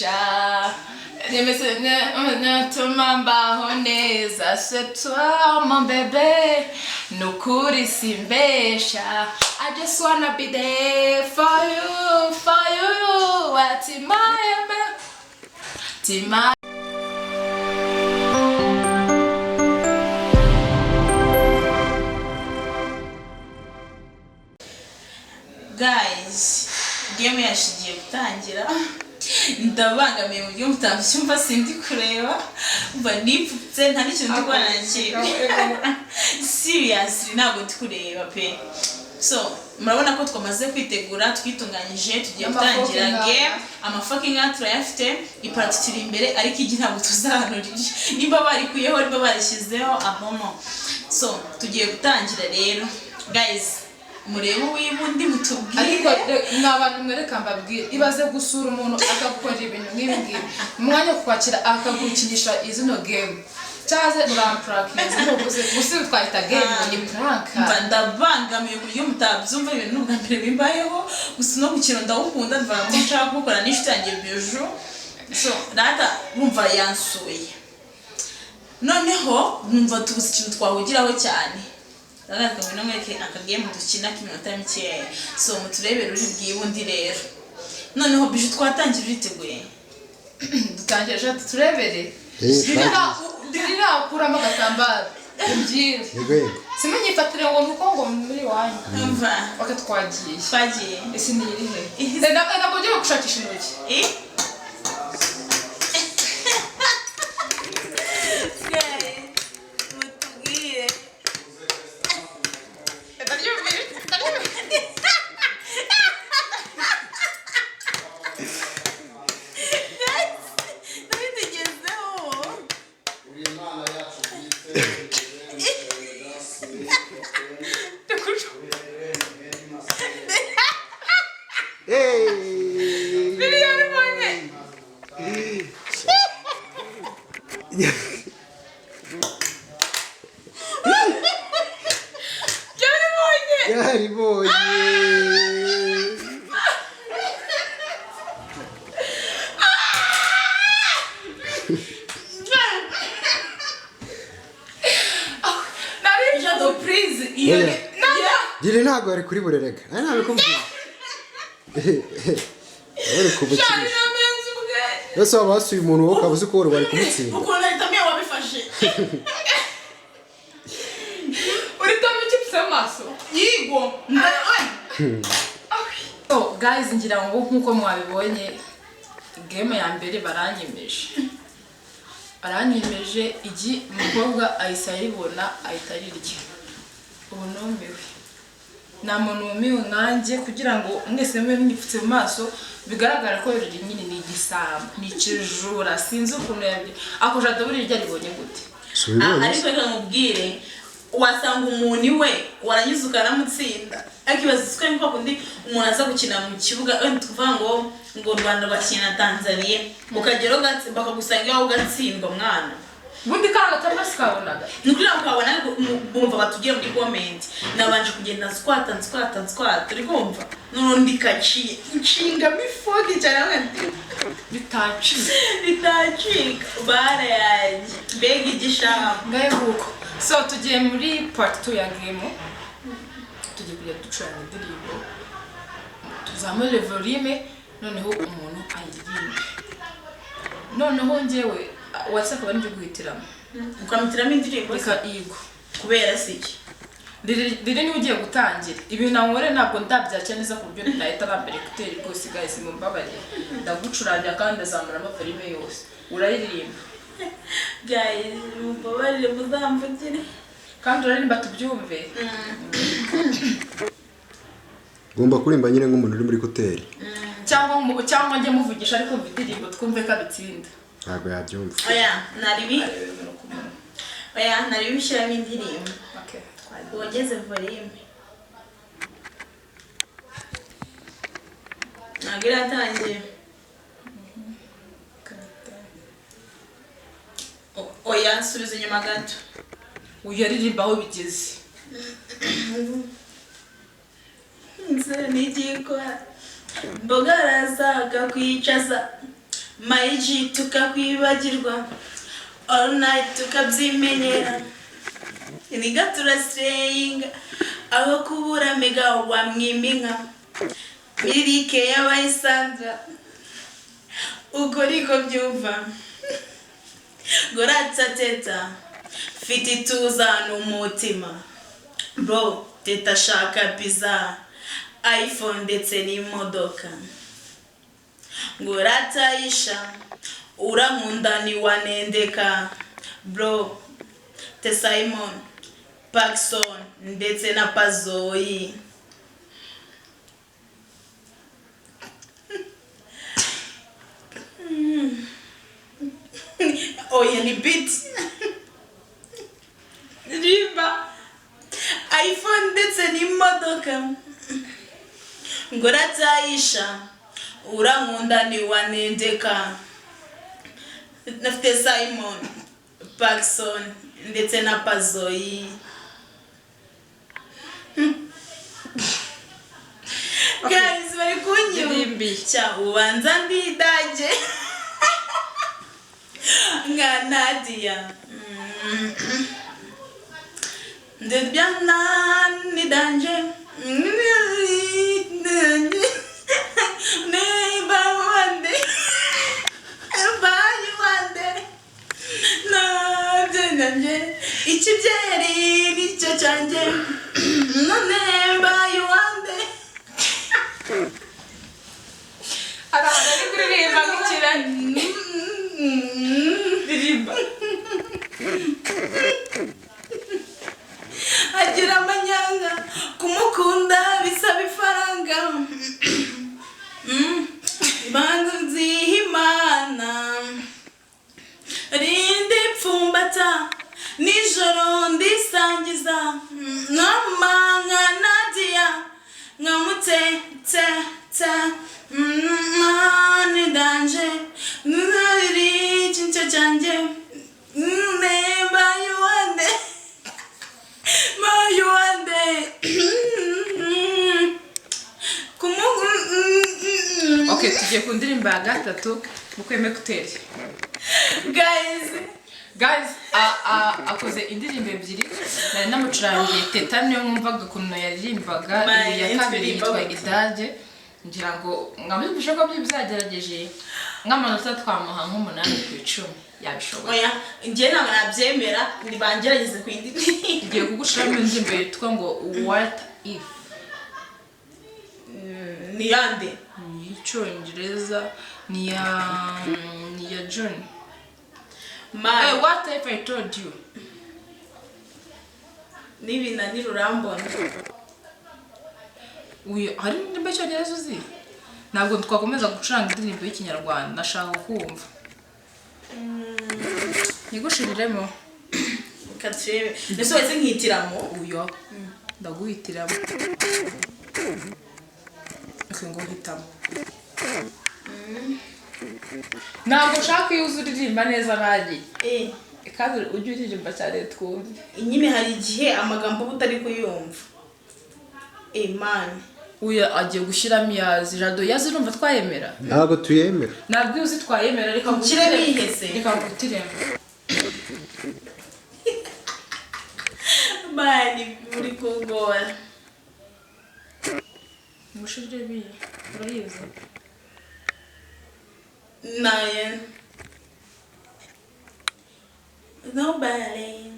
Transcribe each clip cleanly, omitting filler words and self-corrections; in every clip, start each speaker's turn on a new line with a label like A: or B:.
A: simbesha Natuma mbaho neza c'est toi mon bébé nukuri simbesha I just wanna be there for you Tima
B: Guys, game yashigiye gutangira ndabangamiye mu buryo mutabyumva sindi kureba mba nipfutse nta n'ikintu ndikora seriously ntabwo ndi kureba pe so murabona ko twamaze kwitegura twitunganyije tugiye gutangira game amafucking turayafite iparatitira imbere ariko igi ntabwo tuzahanurira nimba barikuyeho nimba barishyizeho ahomo so tugiye gutangira rero guys murebe wibundi mutubwire
A: ariko nabantu mwereka mbabwire ibaze gusura umuntu akakora ibintu nk'ibi umwanya wo kwakira akagukinisha izino game cyaze uramprakiza no gusi twahita game ni prank
B: ndabangamiye buryo mutabyumva ibintu bwa mbere bimbayeho gusa no gukira ndawukunda mva mu nshaka gukora n'inshuti yanjye Bijou so data bumva yansuye noneho bumva tubuze ikintu twahugiraho cyane Ragazwe ngwino mweke akagame dukina kiminota mikeya so muturebere uri bwibundi rero noneho Bijou twatangira uriteguye
A: dutangira turebere dirira kuramo agatambaro ubyire simenyifatire ngo nuko ngo muri wanyu
B: umva
A: twagiye ese ni irihe ntabwo ugiye gushakisha intoki
C: Dile ntago ari kuri burerega ntabe kumbwira Uri kubukira Yose abasuye umuntu wo kabuze ko bari kumutsinda
B: uko nahita mye wabifashe
A: uri tamukipse amaso yigo so guys ngira ngo nkuko mwabibonye game ya mbere baranyemeje igi umukobwa ayisayibona ahitarirya ubunombewe na muntu umiwe nkanjye kugira ngo mwese mwe mwipfutse mu maso bigaragara ko riri nyine ni igisamba ni kijura sinzi ukuntu yabye akojada buri rya ribonye gute
B: ariko reka mubwire wasanga umuntu iwe waranyuze ukaramutsinda akibaza siko nko kundi umuntu aza gukina mu kibuga tuvuga ngo Rwanda bakina Tanzania ukagero gatse bakagusanga aho gatsindwa mwana
A: bundi kanga tamasi kabonaga
B: nukira ukabona bumva batugiye muri comment nabanje kugenda squat uri kumva nundi kaciye inshinga mifogi cyane bitaci bare yaje begi gishaka
A: ngaye huko so tugiye muri part 2 ya game tugiye kujya ducana indirimbo tuzamure volume noneho umuntu ayirimbe noneho ngewe wasaka bari guhitiramo
B: ukamitiramo indirimbo
A: reka igo
B: kubera siki
A: riri ni ugiye gutangira ibintu nankore ntabwo ndabyakira neza ku buryo ndahita bambere kuteri rwose guys mumbabarire ndagucuranya kandi azamura amafarime yose uraririmba
B: guys mumbabarire muzamvugire
A: kandi uraririmba tubyumve
C: Gomba kurimba nyine nk'umuntu uri muri hoteli
A: cyangwa njye muvugisha ariko indirimbo twumve ko abitsinda
C: ntabwo yabyumva
B: nari bishyiramo indirimbo wageze volume ntabwo iratangiye oya subiza inyuma gato
A: uyaririmba aho bigeze
B: nse nigikora mbogaraza akakwicaza mayiji tukakwibagirwa all night tukabyimenyera niga turaseyinga aho kubura mega wamwiminka birike y'abayisandra uko niko byumva goratsa teta fiti tuza n'umutima bro teta shaka pizza iPhone ndetse n'imodoka ngoratayisha urankunda ni wanendeka bro te Simon Paxson ndetse na Pazoyi oya ni beat rimba iPhone ndetse n'imodoka ngoratayisha urankunda ni wanendeka nafite Simon Paxson ndetse na Pazoyi guys bari kunyumva ubanza ndidaje nga Nadia ndebyana ni danger ikibyeri nicyo cyanjye none mbaye wande
A: arahora ari kuririmba nk'ikirani ririmba
B: agira amanyanga kumukunda bisaba ifaranga imanza nzihimana rindi pfumbata nijoro ndisangiza namanga Nadia nkamutete ni danje nuri chincho cyanjye nemba yuande
A: Okay, tugiye ku ndirimbo ya gatatu mukweme kuteri guys akoze indirimbo ebyiri nari namucurangiye teta niyo mwumvaga ukuntu yaririmbaga iya kabiri yitwa Idage ngira ngo ngamubishe ko byibizagerageje nk'amanota twamuha nk'umunani ku 10 yabishoboye
B: oya ngiye ntabwo nabyemera nibangerageze ku indi
A: ngiye kugushiramo indirimbo yitwa ngo What If
B: ni yande
A: Icyongereza ni ya John
B: Hey,
A: what if I told you?
B: Nibi na nirurambona.
A: Uyu hari indirimbo y'Icyongereza uzi? Ntabwo twakomeza gucuranga indirimbo y'Ikinyarwanda nashaka kumva. Nigushiriremo.
B: Katrebe. Nese wese nkitiramo
A: uyo. Ndaguhitiramo. Ngo hitamo. Ntabwo ushaka iyo uzuririmba neza nkagiye. Kandi ujye uririmba cyane twumve.
B: Nyine hari igihe amagambo utari kuyumva. Man.
A: Uya agiye gushyiramo yazi Jado yazi urumva twayemera.
C: Ntabwo tuyemera.
A: Ntabwo uzi twayemera reka
B: gukire bihese.
A: Reka gutiremo.
B: Bari muri kungora.
A: Mushije bi. Urayizi.
B: Naye. Nobody.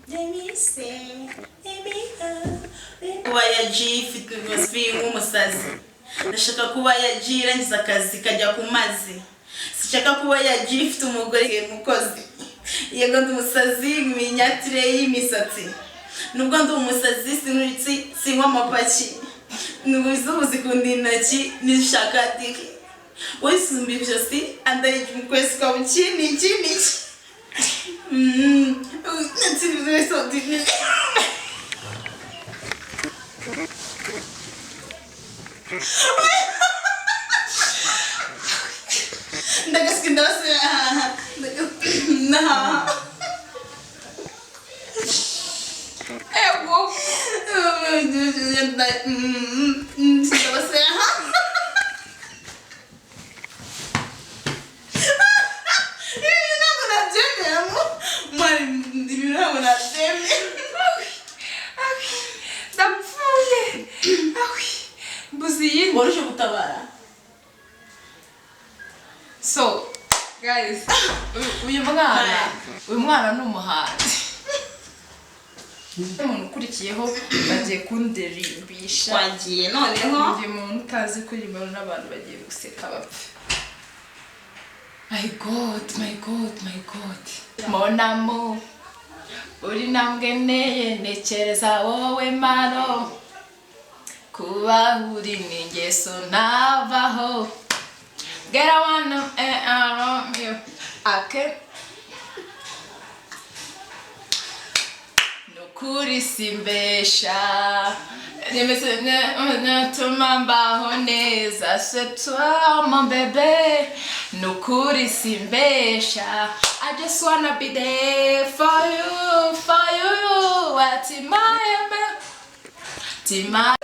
B: Let me say, baby, kuba yagiye ifite ubuzima nk'umusazi. Ndashaka kuba yagiye irangiza akazi kajya ku mazi. Sishaka kuba yagiye ifite umugore mukozi. Yego ndi umusazi iminyatire y'imisatsi. Nubwo ndi umusazi sinuritsi sinywa amapaki. Nubuze ubuzikundi intoki nishaka diki. Wisumba ibyosi andaye mukwezi kwa ukini. It's so deep.
A: yindi
B: waruje gutabara.
A: so guys uyu mwana ni umuhanzi umuntu ukurikiyeho bagiye kundirimbisha
B: Wagiye noneho
A: uyu muntu utazi kuririmba n'abantu bagiye guseka bapfa. My God mon amour uri namgeneye nekereza wowe mano kuba uri n'ingeso navaho get I wanna around you nukuri simbesha nimese natuma mbaho neza c'est toi mon bébé nukuri simbesha I just wanna be there for you Tima